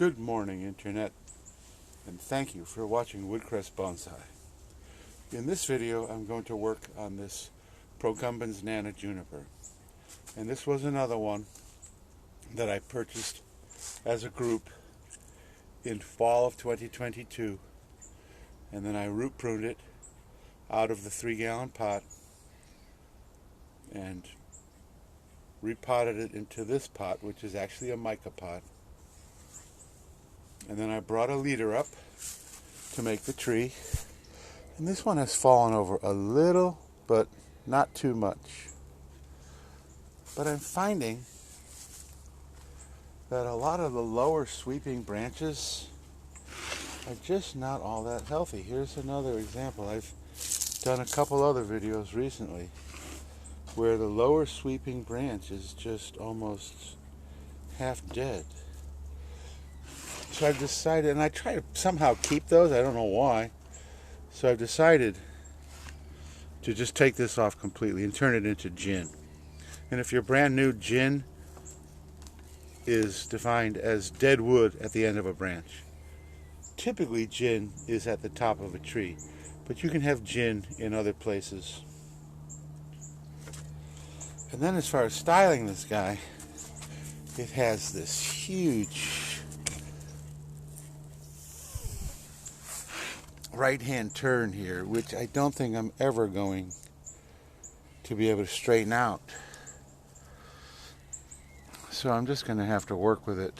Good morning, Internet, and thank you for watching Woodcrest Bonsai. In this video, I'm going to work on this Procumbens Nana Juniper. And this was another one that I purchased as a group in fall of 2022. And then I root pruned it out of the 3-gallon pot and repotted it into this pot, which is actually a mica pot. And then I brought a leader up to make the tree. And this one has fallen over a little, but not too much. But I'm finding that a lot of the lower sweeping branches are just not all that healthy. Here's another example. I've done a couple other videos recently where the lower sweeping branch is just almost half dead. So I've decided, and I try to somehow keep those, I don't know why. So I've decided to just take this off completely and turn it into gin. And if you're brand new, gin is defined as dead wood at the end of a branch. Typically gin is at the top of a tree, but you can have gin in other places. And then as far as styling this guy, it has this huge right-hand turn here, which I don't think I'm ever going to be able to straighten out. So I'm just going to have to work with it.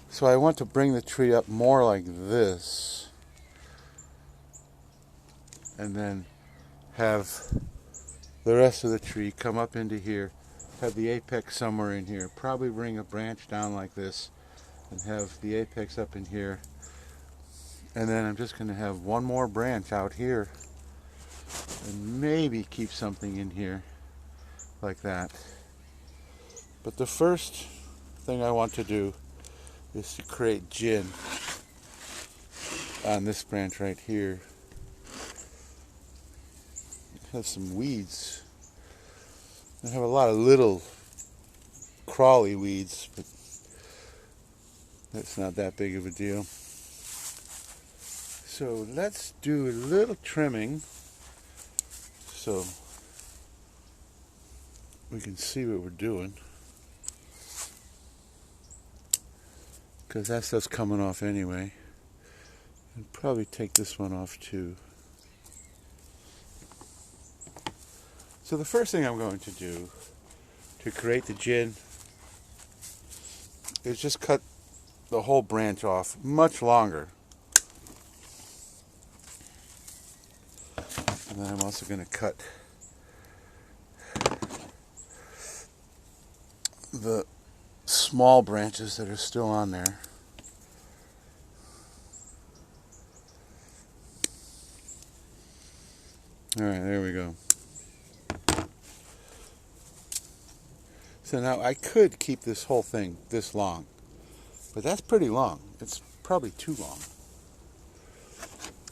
So I want to bring the tree up more like this, and then have the rest of the tree come up into here, have the apex somewhere in here, probably bring a branch down like this and have the apex up in here. And then I'm just going to have one more branch out here and maybe keep something in here like that. But the first thing I want to do is to create gin on this branch right here. It has some weeds. I have a lot of little crawly weeds, but that's not that big of a deal. So let's do a little trimming so we can see what we're doing, because that stuff's coming off anyway. And probably take this one off too. So the first thing I'm going to do to create the gin is just cut the whole branch off much longer. And then I'm also going to cut the small branches that are still on there. Alright, there we go. So now I could keep this whole thing this long, but that's pretty long. It's probably too long.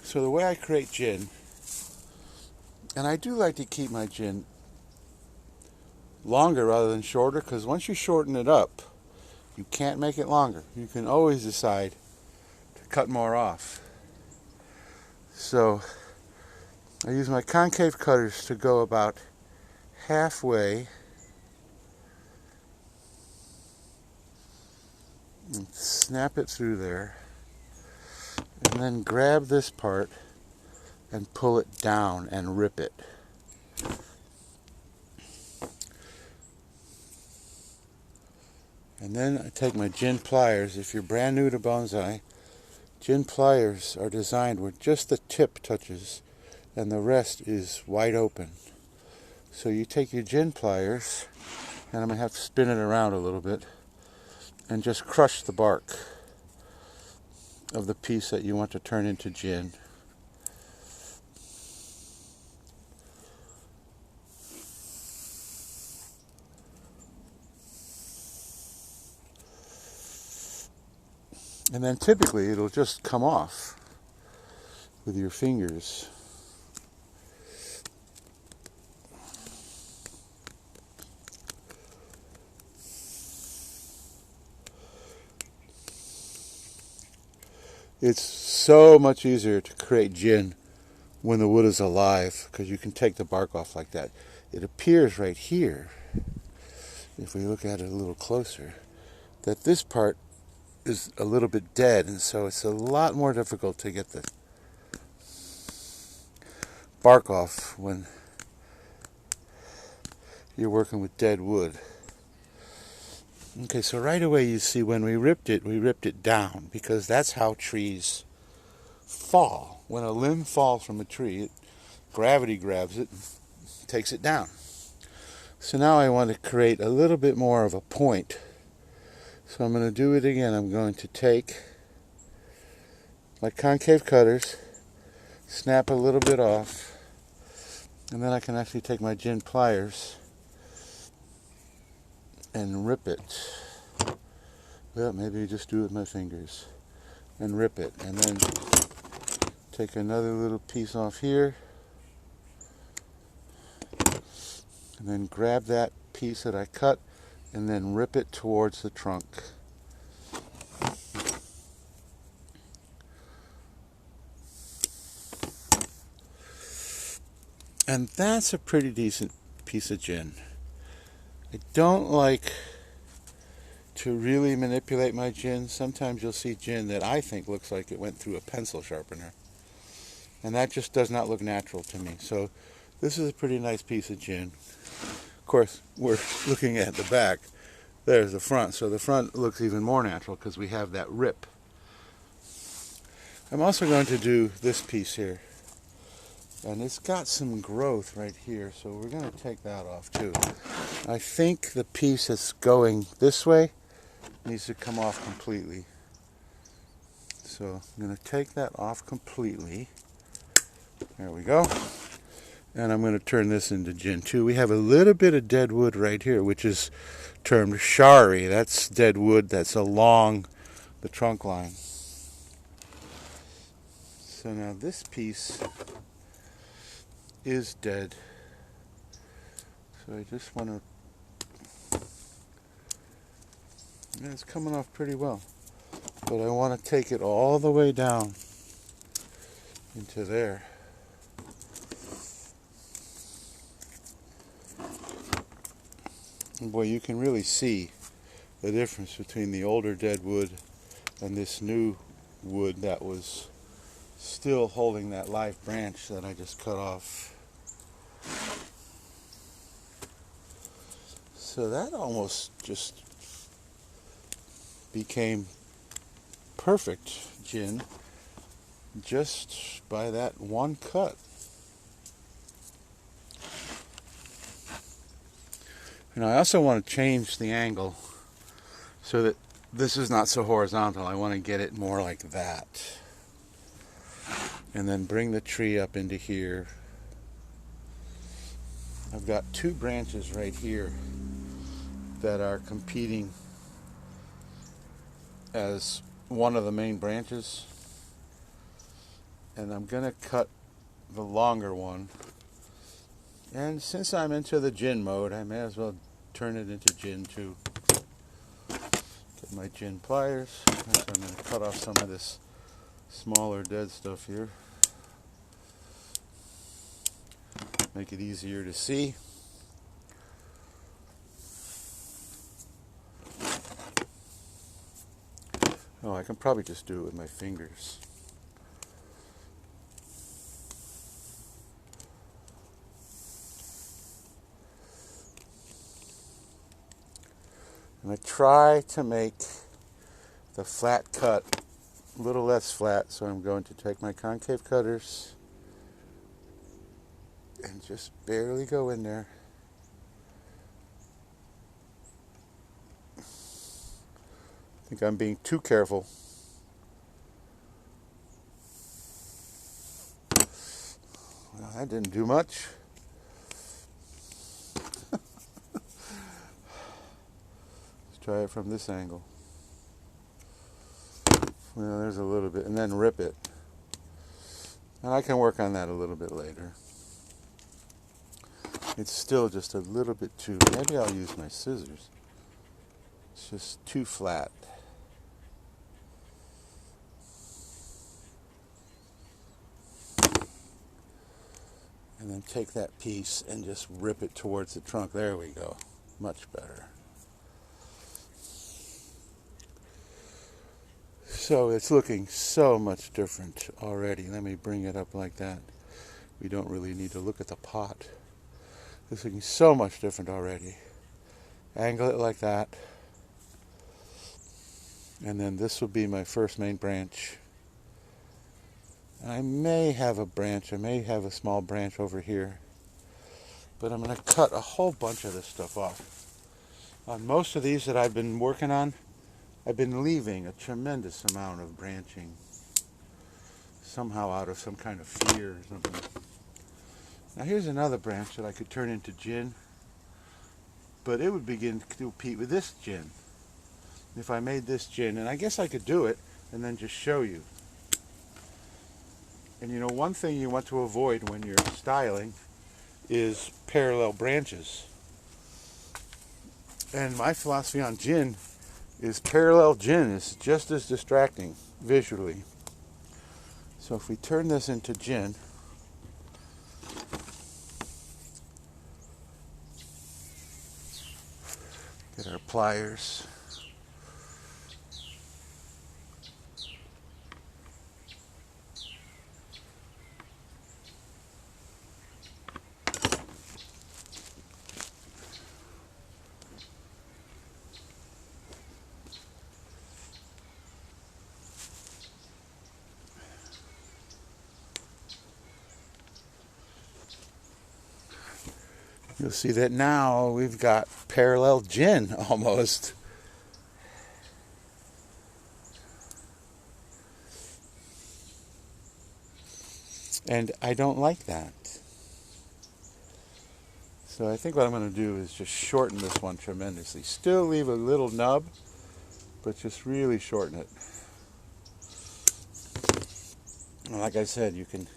So the way I create gin, and I do like to keep my gin longer rather than shorter, because once you shorten it up, you can't make it longer. You can always decide to cut more off. So I use my concave cutters to go about halfway and snap it through there, and then grab this part and pull it down and rip it. And then I take my gin pliers. If you're brand new to bonsai, gin pliers are designed where just the tip touches and the rest is wide open. So you take your gin pliers, and I'm going to have to spin it around a little bit, and just crush the bark of the piece that you want to turn into gin. And then typically it'll just come off with your fingers. It's so much easier to create gin when the wood is alive, because you can take the bark off like that. It appears right here, if we look at it a little closer, that this part is a little bit dead, and so it's a lot more difficult to get the bark off when you're working with dead wood. Okay, so right away you see when we ripped it down, because that's how trees fall. When a limb falls from a tree, gravity grabs it and takes it down. So now I want to create a little bit more of a point. So I'm going to do it again. I'm going to take my concave cutters, snap a little bit off, and then I can actually take my gin pliers and rip it. Well, maybe just do it with my fingers and rip it, and then take another little piece off here, and then grab that piece that I cut and then rip it towards the trunk. And that's a pretty decent piece of gin. I don't like to really manipulate my gin. Sometimes you'll see gin that I think looks like it went through a pencil sharpener, and that just does not look natural to me. So this is a pretty nice piece of gin. Of course, we're looking at the back. There's the front, so the front looks even more natural because we have that rip. I'm also going to do this piece here, and it's got some growth right here, so we're going to take that off too. I think the piece that's going this way needs to come off completely. So I'm going to take that off completely. There we go. And I'm going to turn this into gin too. We have a little bit of dead wood right here, which is termed shari. That's dead wood that's along the trunk line. So now this piece is dead. So I just want to, yeah, it's coming off pretty well. But I want to take it all the way down into there. And boy, you can really see the difference between the older dead wood and this new wood that was still holding that live branch that I just cut off. So that almost just became perfect gin just by that one cut. And I also want to change the angle so that this is not so horizontal. I want to get it more like that. And then bring the tree up into here. I've got two branches right here that are competing as one of the main branches. And I'm going to cut the longer one. And since I'm into the gin mode, I may as well turn it into gin too. Get my gin pliers. So I'm going to cut off some of this smaller dead stuff here. Make it easier to see. Oh, I can probably just do it with my fingers. And I try to make the flat cut a little less flat, so I'm going to take my concave cutters and just barely go in there. I think I'm being too careful. Well, that didn't do much. Let's try it from this angle. Well, there's a little bit, and then rip it. And I can work on that a little bit later. It's still just a little bit too, maybe I'll use my scissors. It's just too flat. And then take that piece and just rip it towards the trunk. There we go. Much better. So it's looking so much different already. Let me bring it up like that. We don't really need to look at the pot. It's looking so much different already. Angle it like that. And then this will be my first main branch. I may have a branch. I may have a small branch over here. But I'm going to cut a whole bunch of this stuff off. On most of these that I've been working on, I've been leaving a tremendous amount of branching. Somehow out of some kind of fear or something. Now here's another branch that I could turn into gin. But it would begin to compete with this gin. If I made this gin, and I guess I could do it and then just show you. And you know, one thing you want to avoid when you're styling is parallel branches. And my philosophy on gin is parallel gin is just as distracting visually. So if we turn this into gin, get our pliers. You'll see that now we've got parallel gin almost. And I don't like that. So I think what I'm going to do is just shorten this one tremendously. Still leave a little nub, but just really shorten it. And like I said, you can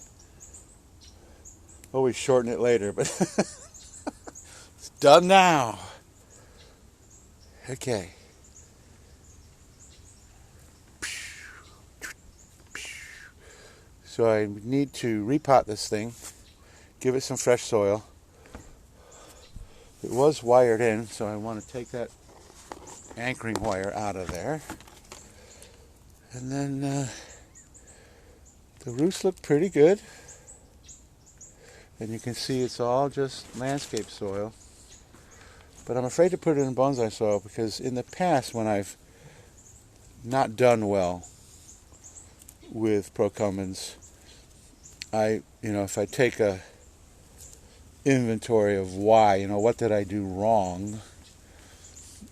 always shorten it later, but it's done now. Okay. So I need to repot this thing, give it some fresh soil. It was wired in, so I want to take that anchoring wire out of there. And then the roots look pretty good. And you can see it's all just landscape soil. But I'm afraid to put it in bonsai soil because in the past when I've not done well with Procumbens, if I take a inventory of why, what did I do wrong,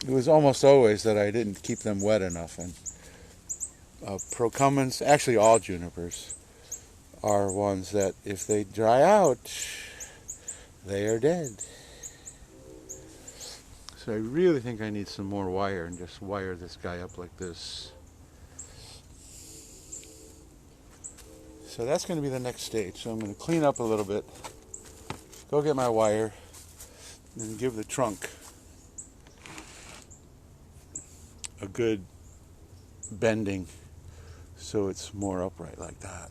it was almost always that I didn't keep them wet enough. And Procumbens, actually all junipers, are ones that if they dry out, they are dead. So I really think I need some more wire and just wire this guy up like this. So that's going to be the next stage. So I'm going to clean up a little bit, go get my wire, and give the trunk a good bending so it's more upright like that.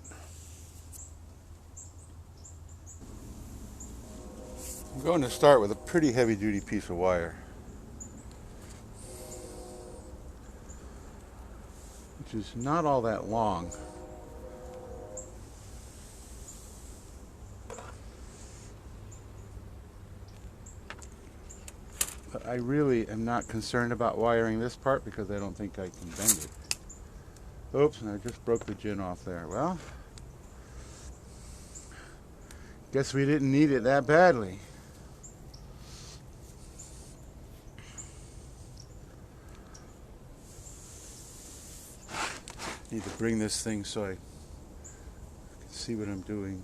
I'm going to start with a pretty heavy-duty piece of wire, which is not all that long. But I really am not concerned about wiring this part because I don't think I can bend it. Oops, and I just broke the gin off there. Well, guess we didn't need it that badly. Need to bring this thing so I can see what I'm doing.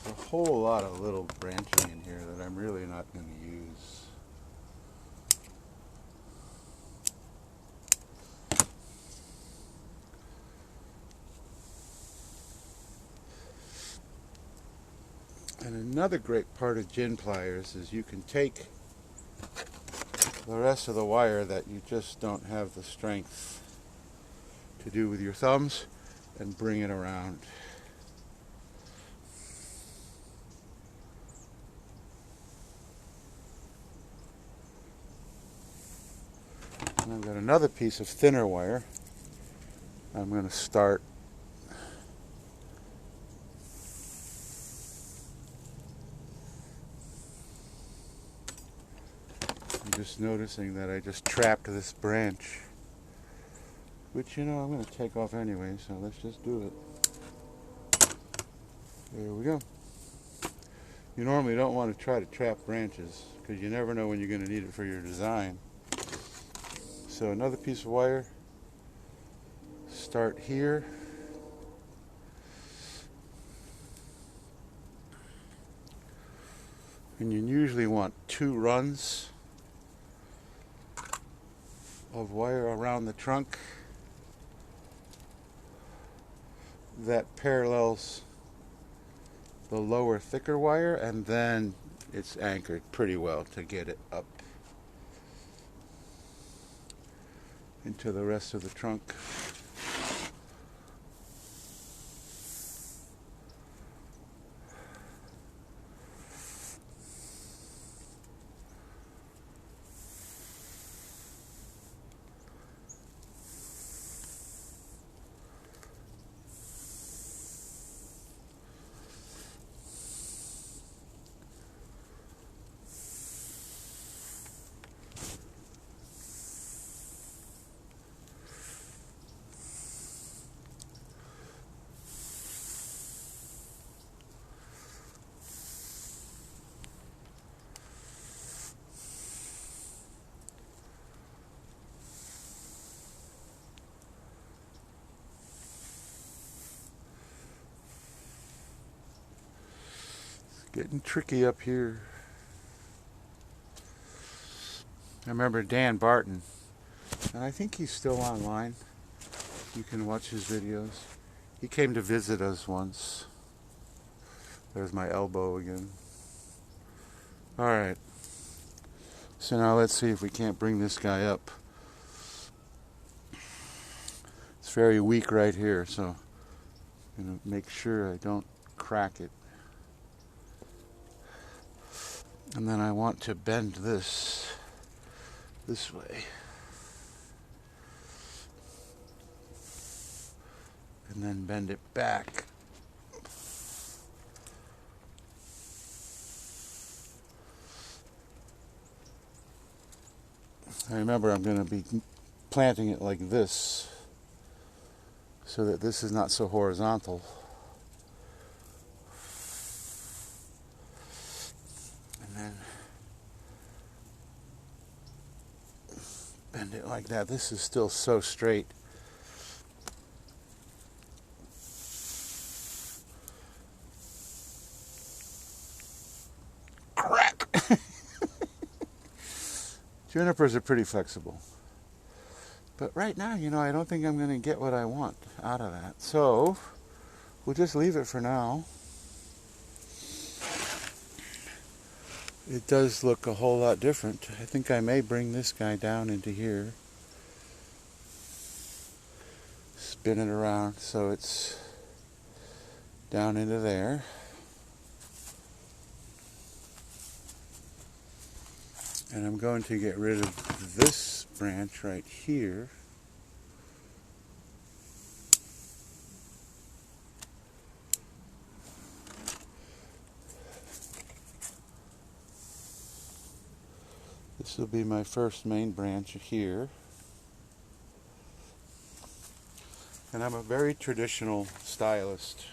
A whole lot of little branching in here that I'm really not going to use. And another great part of gin pliers is you can take the rest of the wire that you just don't have the strength to do with your thumbs and bring it around. And I've got another piece of thinner wire. I'm going to start just noticing that I just trapped this branch, which, you know, I'm going to take off anyway, so let's just do it. There we go. You normally don't want to try to trap branches because you never know when you're going to need it for your design. So another piece of wire, start here. And you usually want 2 runs of wire around the trunk that parallels the lower thicker wire, and then it's anchored pretty well to get it up into the rest of the trunk. Getting tricky up here. I remember Dan Barton, and I think he's still online. You can watch his videos. He came to visit us once. There's my elbow again. Alright. So now let's see if we can't bring this guy up. It's very weak right here, so I'm going to make sure I don't crack it. And then I want to bend this way. And then bend it back. I remember I'm going to be planting it like this so that this is not so horizontal. Bend it like that. This is still so straight. Crack! Junipers are pretty flexible. But right now, you know, I don't think I'm going to get what I want out of that. So, we'll just leave it for now. It does look a whole lot different. I think I may bring this guy down into here. Spin it around so it's down into there. And I'm going to get rid of this branch right here. This will be my first main branch here. And I'm a very traditional stylist.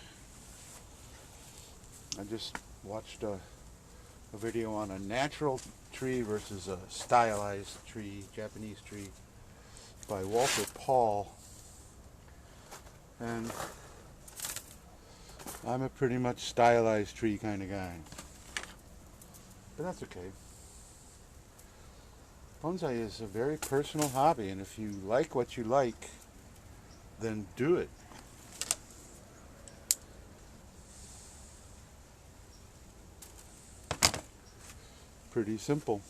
I just watched a video on a natural tree versus a stylized tree, Japanese tree, by Walter Paul. And I'm a pretty much stylized tree kind of guy. But that's okay. Bonsai is a very personal hobby, and if you like what you like, then do it. pretty simple.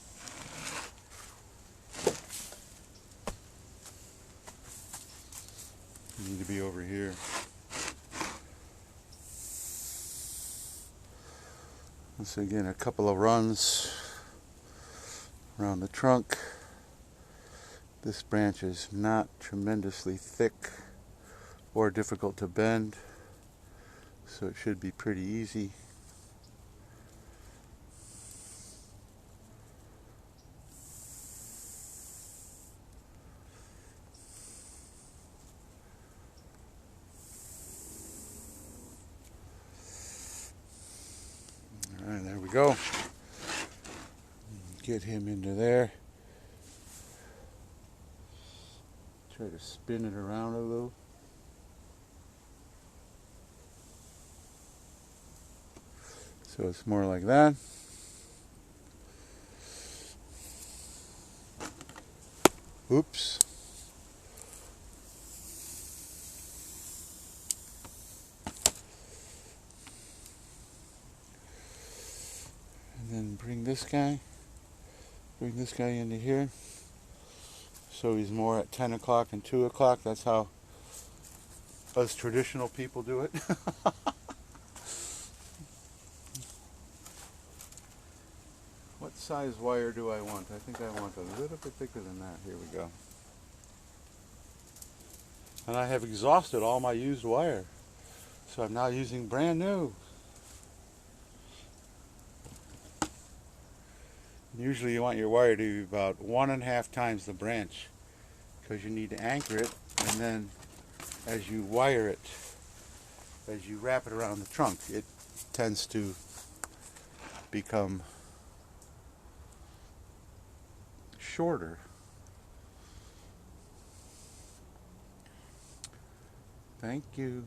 You need to be over here. Once again, a couple of runs around the trunk. This branch is not tremendously thick or difficult to bend, so it should be pretty easy. Alright, there we go. Get him into there. Try to spin it around a little. So it's more like that. Oops. And then bring this guy into here. So he's more at 10 o'clock and 2 o'clock. That's how us traditional people do it. What size wire do I want? I think I want a little bit thicker than that. Here we go. And I have exhausted all my used wire. So I'm now using brand new. Usually you want your wire to be about 1.5 times the branch, because you need to anchor it, and then as you wire it, as you wrap it around the trunk, it tends to become shorter. Thank you.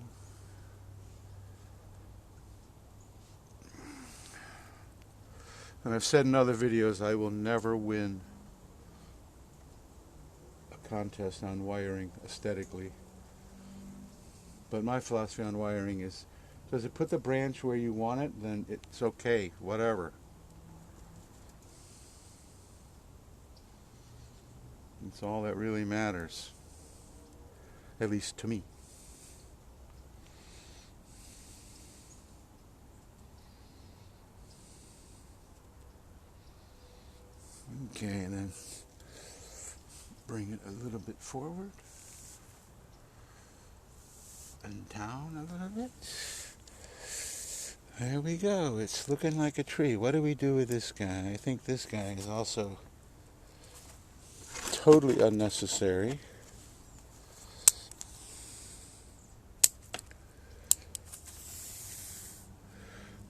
And I've said in other videos, I will never win a contest on wiring aesthetically. But my philosophy on wiring is, does it put the branch where you want it? Then it's okay, whatever. It's all that really matters. At least to me. Okay, and then bring it a little bit forward and down a little bit. There we go. It's looking like a tree. What do we do with this guy? I think this guy is also totally unnecessary.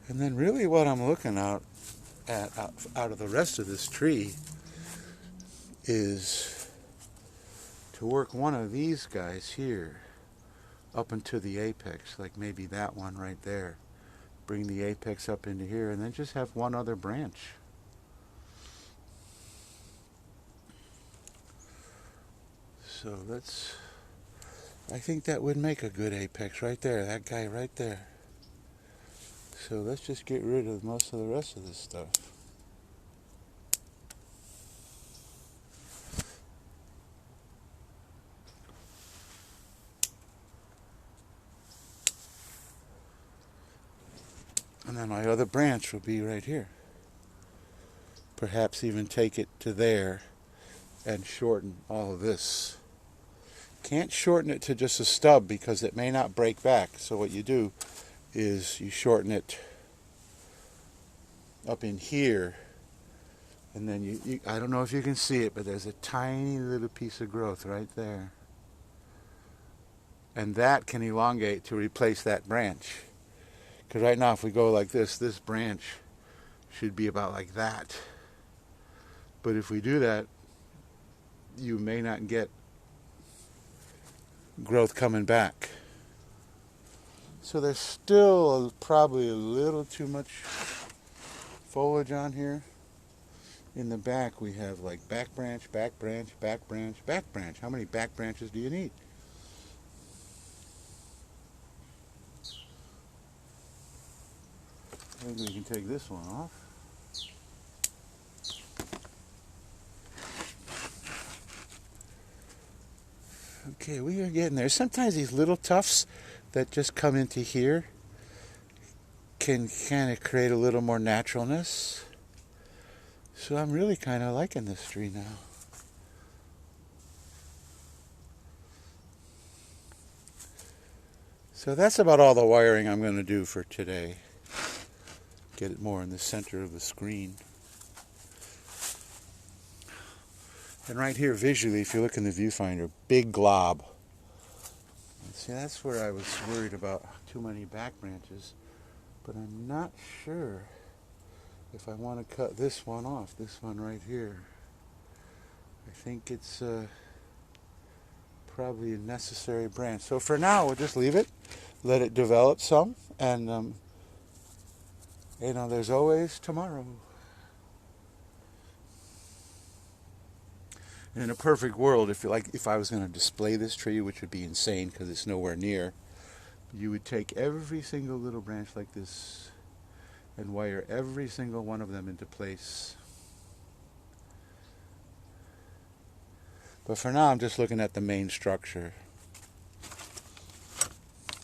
And then really what I'm looking at out of the rest of this tree is to work one of these guys here up into the apex, like maybe that one right there. Bring the apex up into here, and then just have one other branch. So I think that would make a good apex right there, that guy right there. So let's just get rid of most of the rest of this stuff. And then my other branch will be right here. Perhaps even take it to there and shorten all of this. Can't shorten it to just a stub because it may not break back. So what you do is you shorten it up in here, and then you I don't know if you can see it, but there's a tiny little piece of growth right there. And that can elongate to replace that branch. Because right now if we go like this branch should be about like that. But if we do that, you may not get growth coming back. So there's still probably a little too much foliage on here. In the back we have like back branch, back branch, back branch, back branch. How many back branches do you need? I think we can take this one off. Okay, we are getting there. Sometimes these little tufts that just come into here can kind of create a little more naturalness. So I'm really kind of liking this tree now. So that's about all the wiring I'm going to do for today. Get it more in the center of the screen. And right here visually, if you look in the viewfinder, big glob. See, that's where I was worried about too many back branches. But I'm not sure if I want to cut this one off, this one right here. I think it's probably a necessary branch. So for now, we'll just leave it, let it develop some, and you know, there's always tomorrow. In a perfect world, if I was going to display this tree, which would be insane because it's nowhere near, you would take every single little branch like this and wire every single one of them into place. But for now, I'm just looking at the main structure.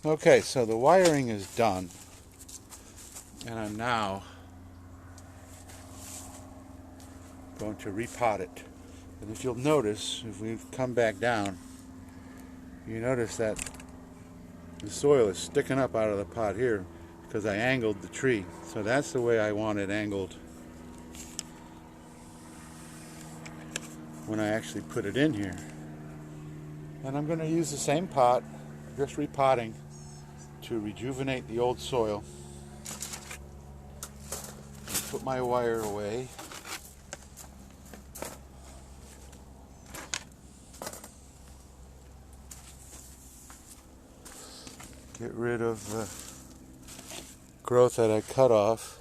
Okay, so the wiring is done, and I'm now going to repot it. And if you'll notice, if we come back down, you notice that the soil is sticking up out of the pot here because I angled the tree. So that's the way I want it angled when I actually put it in here. And I'm going to use the same pot, just repotting, to rejuvenate the old soil. And put my wire away. Get rid of the growth that I cut off.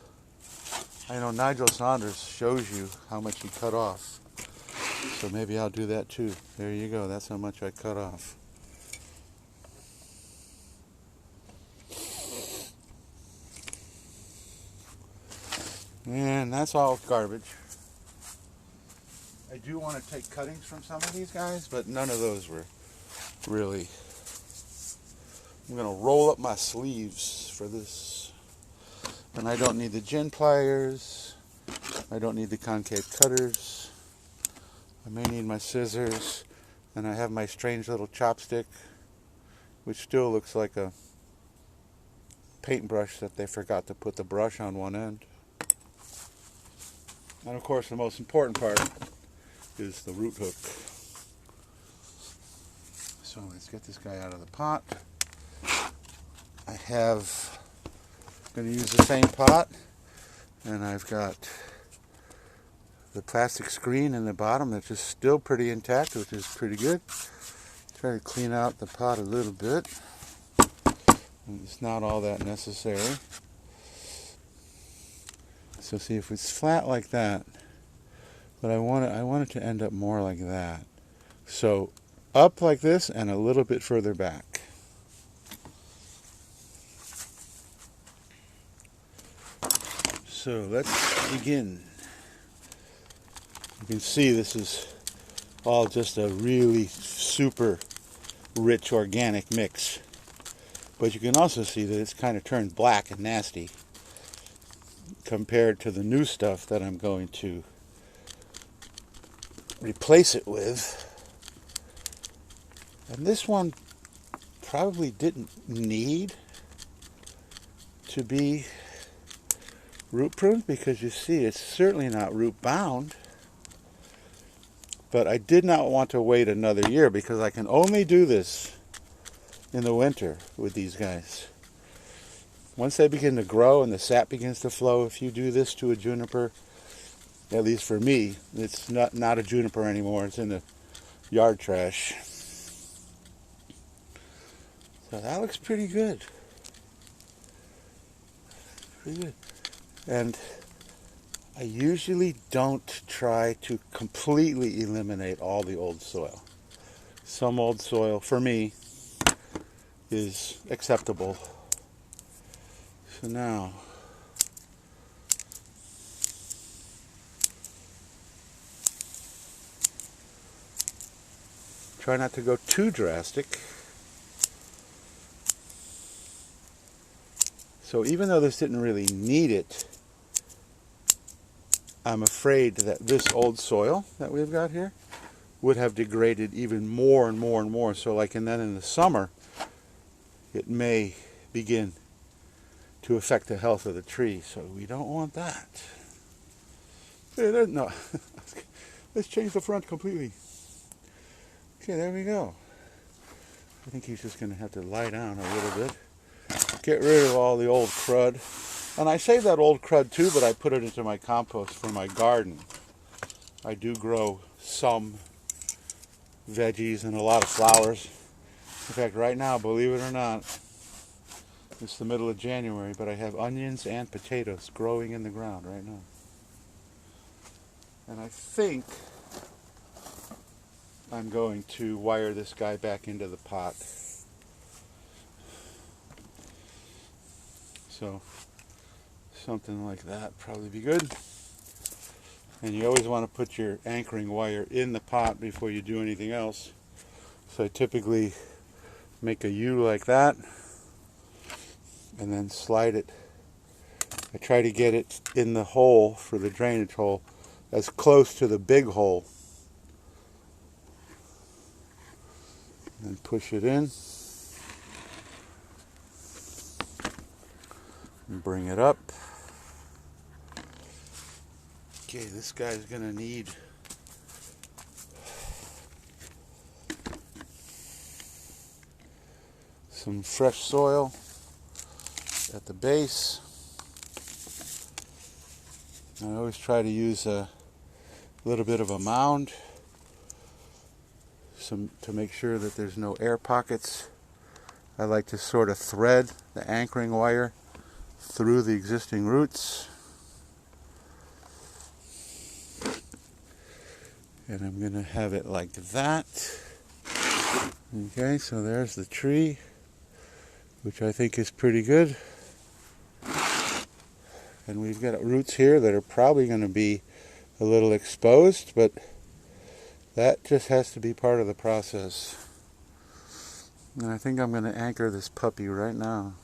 I know Nigel Saunders shows you how much he cut off. So maybe I'll do that too. There you go. That's how much I cut off. And that's all garbage. I do want to take cuttings from some of these guys, but none of those were really... I'm going to roll up my sleeves for this. And I don't need the gin pliers. I don't need the concave cutters. I may need my scissors. And I have my strange little chopstick, which still looks like a paintbrush that they forgot to put the brush on one end. And of course, the most important part is the root hook. So let's get this guy out of the pot. I'm going to use the same pot, and I've got the plastic screen in the bottom that's just still pretty intact, which is pretty good. Try to clean out the pot a little bit. It's not all that necessary. So see, if it's flat like that, but I want it to end up more like that. So up like this and a little bit further back. So let's begin. You can see this is all just a really super rich organic mix. But you can also see that it's kind of turned black and nasty compared to the new stuff that I'm going to replace it with. And this one probably didn't need to be root pruned, because you see it's certainly not root bound. But I did not want to wait another year, because I can only do this in the winter with these guys. Once they begin to grow and the sap begins to flow, if you do this to a juniper, at least for me, it's not a juniper anymore. It's in the yard trash. So that looks pretty good. Pretty good. And I usually don't try to completely eliminate all the old soil. Some old soil, for me, is acceptable. So now, Try not to go too drastic. So even though this didn't really need it, I'm afraid that this old soil that we've got here would have degraded even more and more and more. So and then in the summer, it may begin to affect the health of the tree. So we don't want that. No, let's change the front completely. Okay, there we go. I think he's just going to have to lie down a little bit. Get rid of all the old crud. And I save that old crud too, but I put it into my compost for my garden. I do grow some veggies and a lot of flowers. In fact, right now, believe it or not, it's the middle of January, but I have onions and potatoes growing in the ground right now. And I think I'm going to wire this guy back into the pot. So something like that probably be good. And you always want to put your anchoring wire in the pot before you do anything else. So I typically make a U like that and then slide it. I try to get it in the hole for the drainage hole as close to the big hole. And push it in. And bring it up. Okay, this guy's going to need some fresh soil at the base. I always try to use a little bit of a mound to make sure that there's no air pockets. I like to sort of thread the anchoring wire through the existing roots. And I'm going to have it like that. Okay, so there's the tree, which I think is pretty good. And we've got roots here that are probably going to be a little exposed, but that just has to be part of the process. And I think I'm going to anchor this puppy right now.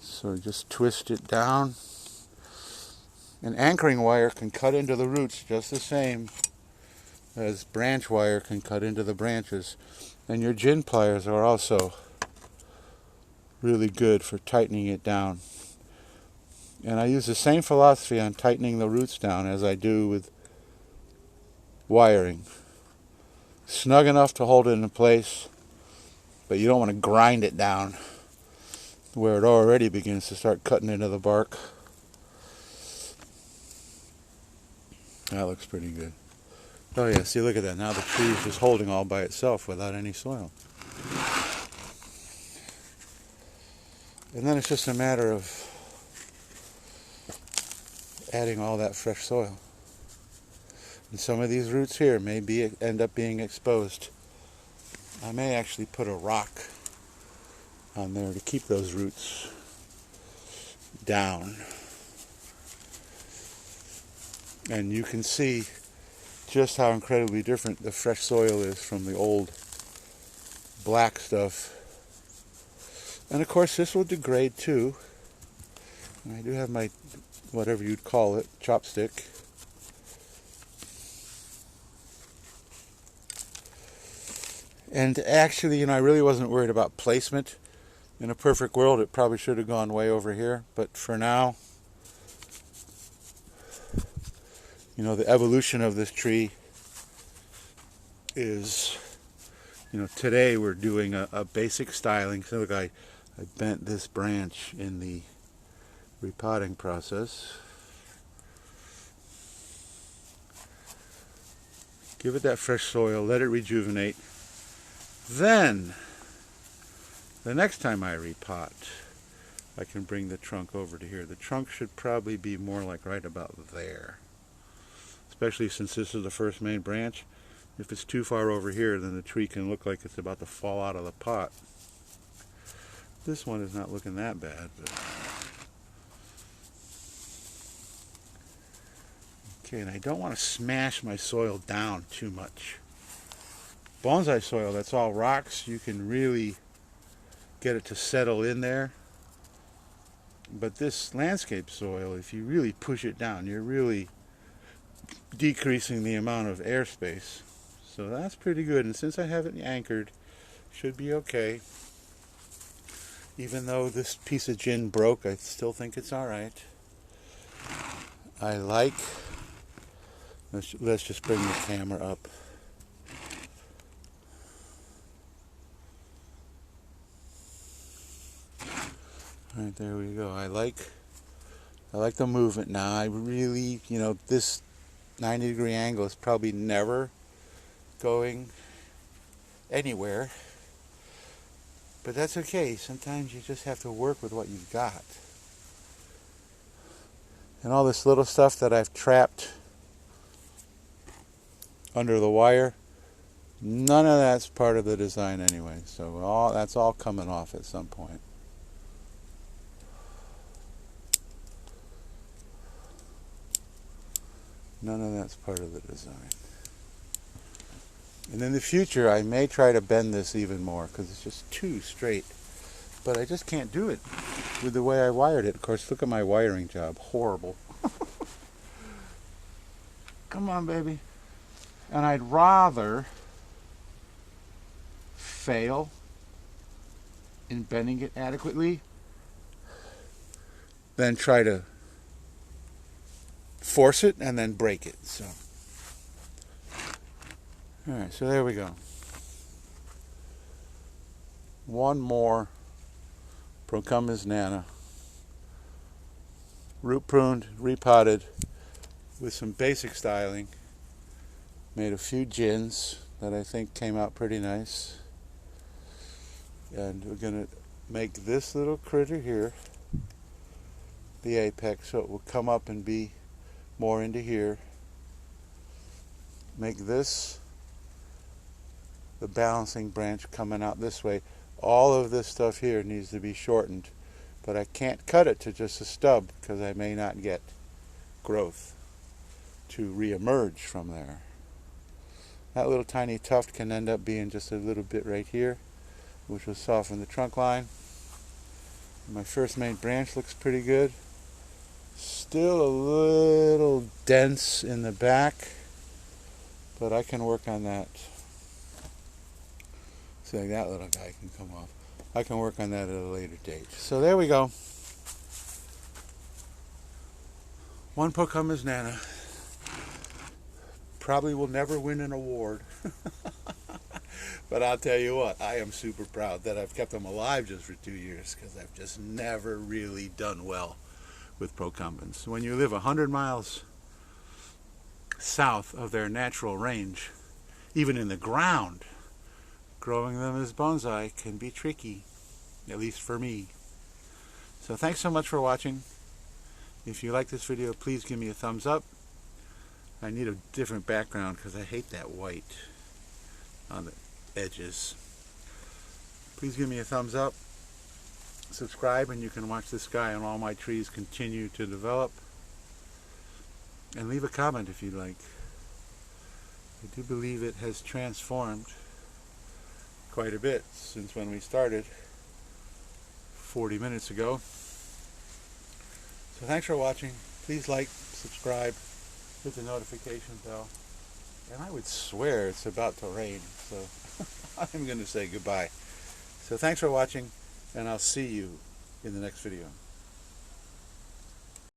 So just twist it down. An anchoring wire can cut into the roots just the same as branch wire can cut into the branches. And your gin pliers are also really good for tightening it down. And I use the same philosophy on tightening the roots down as I do with wiring. Snug enough to hold it in place, but you don't want to grind it down where it already begins to start cutting into the bark. That looks pretty good. Oh yeah, see, look at that. Now the tree is just holding all by itself without any soil. And then it's just a matter of adding all that fresh soil. And some of these roots here may end up being exposed. I may actually put a rock on there to keep those roots down. And you can see just how incredibly different the fresh soil is from the old black stuff. And of course this will degrade too. And I do have my, whatever you'd call it, chopstick. And actually, I really wasn't worried about placement. In a perfect world, it probably should have gone way over here. But for now, the evolution of this tree is, today we're doing a basic styling. So look, I bent this branch in the repotting process. Give it that fresh soil, let it rejuvenate. Then, the next time I repot, I can bring the trunk over to here. The trunk should probably be more like right about there. Especially since this is the first main branch. If it's too far over here, then the tree can look like it's about to fall out of the pot. This one is not looking that bad. But... Okay, and I don't want to smash my soil down too much. bonsai soil that's all rocks, you can really get it to settle in there. But this landscape soil, if you really push it down, you're really decreasing the amount of airspace. So that's pretty good. And since I have it anchored, should be okay. Even though this piece of gin broke, I still think it's alright. I like, let's just bring the camera up. Alright, there we go. I like the movement now. I really, this 90-degree angle is probably never going anywhere. But that's okay. Sometimes you just have to work with what you've got. And all this little stuff that I've trapped under the wire, none of that's part of the design anyway. So that's all coming off at some point. None of that's part of the design. And in the future, I may try to bend this even more because it's just too straight. But I just can't do it with the way I wired it. Of course, look at my wiring job. Horrible. Come on, baby. And I'd rather fail in bending it adequately than try to force it and then break it. So, alright, so there we go. One more Procumbens nana, root pruned, repotted with some basic styling. Made a few gins that I think came out pretty nice. And we're going to make this little critter here the apex, so it will come up and be more into here. Make this the balancing branch coming out this way. All of this stuff here needs to be shortened, but I can't cut it to just a stub because I may not get growth to re-emerge from there. That little tiny tuft can end up being just a little bit right here, which will soften the trunk line. My first main branch looks pretty good. Still a little dense in the back, but I can work on that. See, like that little guy can come off. I can work on that at a later date. So there we go. One Procumbens nana. Probably will never win an award. But I'll tell you what, I am super proud that I've kept them alive just for 2 years, because I've just never really done well with Procumbens. When you live 100 miles south of their natural range, even in the ground, growing them as bonsai can be tricky, at least for me. So thanks so much for watching. If you like this video, please give me a thumbs up. I need a different background because I hate that white on the edges. Please give me a thumbs up. Subscribe and you can watch this guy and all my trees continue to develop. And leave a comment if you'd like. I do believe it has transformed quite a bit since when we started 40 minutes ago. So thanks for watching. Please like, subscribe, hit the notification bell. And I would swear it's about to rain, so I'm going to say goodbye. So thanks for watching, and I'll see you in the next video.